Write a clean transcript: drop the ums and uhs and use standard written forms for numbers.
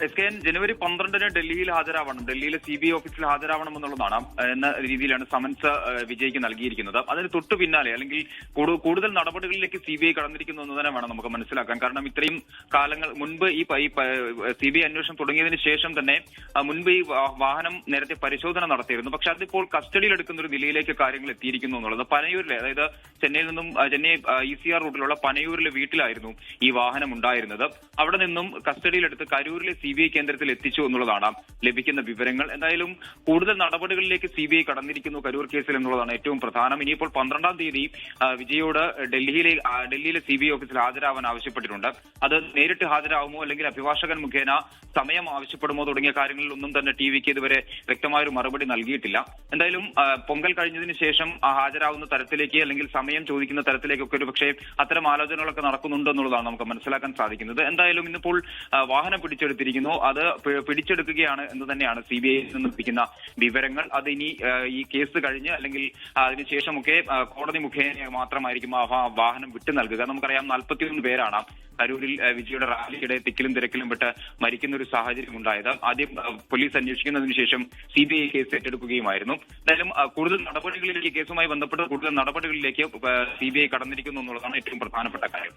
SKN ജനുവരി 12-ന് ഡൽഹിയിൽ ഹാജരാവണം, ഡൽഹിയിലെ CBI ഓഫീസിൽ ഹാജരാവണം എന്നുള്ളതാണ് എന്ന രീതിയിലാണ് സമൻസ് വിജയ്ക്ക് നൽകിയിരിക്കുന്നത്. അതിന് തൊട്ടു പിന്നാലെ അല്ലെങ്കിൽ കൂടുതൽ നടപടികളിലേക്ക് CBI കടന്നിരിക്കുന്നു എന്ന് തന്നെ വേണം നമുക്ക് മനസ്സിലാക്കാൻ. കാരണം ഇത്രയും കാലങ്ങൾ മുൻപ് ഈ CBI അന്വേഷണം തുടങ്ങിയതിന് ശേഷം തന്നെ മുൻപ് ഈ വാഹനം നേരത്തെ പരിശോധന നടത്തിയിരുന്നു. പക്ഷെ അതിപ്പോൾ കസ്റ്റഡിയിൽ എടുക്കുന്ന ഒരു നിലയിലേക്ക് കാര്യങ്ങൾ എത്തിയിരിക്കുന്നു എന്നുള്ളത് പനയൂരിലെ, അതായത് ചെന്നൈ ECR റൂട്ടിലുള്ള പനയൂരിലെ വീട്ടിലായിരുന്നു ഈ വാഹനം ഉണ്ടായിരുന്നത്. അവിടെ നിന്നും കസ്റ്റഡിയിലെടുത്ത് കരൂരിലെ CBI കേന്ദ്രത്തിൽ എത്തിച്ചു എന്നുള്ളതാണ് ലഭിക്കുന്ന വിവരങ്ങൾ. എന്തായാലും കൂടുതൽ നടപടികളിലേക്ക് CBI കടന്നിരിക്കുന്നു കരൂർ കേസിൽ എന്നുള്ളതാണ് ഏറ്റവും പ്രധാനം. ഇനിയിപ്പോൾ 12-ാം തീയതി വിജയോട് ഡൽഹിയിലെ CBI ഓഫീസിൽ ഹാജരാവാൻ ആവശ്യപ്പെട്ടിട്ടുണ്ട്. അത് നേരിട്ട് ഹാജരാകുമോ അല്ലെങ്കിൽ അഭിഭാഷകൻ മുഖേന സമയം ആവശ്യപ്പെടുമോ തുടങ്ങിയ കാര്യങ്ങളിലൊന്നും തന്നെ TVക്ക് ഇതുവരെ വ്യക്തമായൊരു മറുപടി നൽകിയിട്ടില്ല. എന്തായാലും പൊങ്കൽ കഴിഞ്ഞതിന് ശേഷം ഹാജരാവുന്ന തരത്തിലേക്ക് അല്ലെങ്കിൽ സമയം ചോദിക്കുന്ന തരത്തിലേക്കൊക്കെ ഒരു പക്ഷേ അത്തരം ആലോചനകളൊക്കെ നടക്കുന്നുണ്ട് എന്നുള്ളതാണ് നമുക്ക് മനസ്സിലാക്കാൻ സാധിക്കുന്നത്. എന്തായാലും ഇന്നിപ്പോൾ വാഹനം പിടിച്ചെടുത്തിരിക്കുന്നു. അത് പിടിച്ചെടുക്കുകയാണ് എന്ന് തന്നെയാണ് CBI നിന്ന് ലഭിക്കുന്ന വിവരങ്ങൾ. അത് ഇനി ഈ കേസ് കഴിഞ്ഞ് അല്ലെങ്കിൽ അതിനുശേഷമൊക്കെ കോടതി മുഖേന മാത്രമായിരിക്കും ആ വാഹനം വിട്ടു നൽകുക. നമുക്കറിയാം 41 പേരാണ് കരൂരിൽ വിജയുടെ റാലിയുടെ തിക്കിലും തിരക്കിലും പെട്ട് മരിക്കുന്ന ഒരു സാഹചര്യം ഉണ്ടായത്. ആദ്യം പോലീസ് അന്വേഷിക്കുന്നതിന് ശേഷം CBI കേസ് ഏറ്റെടുക്കുകയുമായിരുന്നു. എന്തായാലും കൂടുതൽ നടപടികളിലേക്ക്, കേസുമായി ബന്ധപ്പെട്ട് കൂടുതൽ നടപടികളിലേക്ക് CBI കടന്നിരിക്കുന്നു എന്നുള്ളതാണ് ഏറ്റവും പ്രധാനപ്പെട്ട കാര്യം.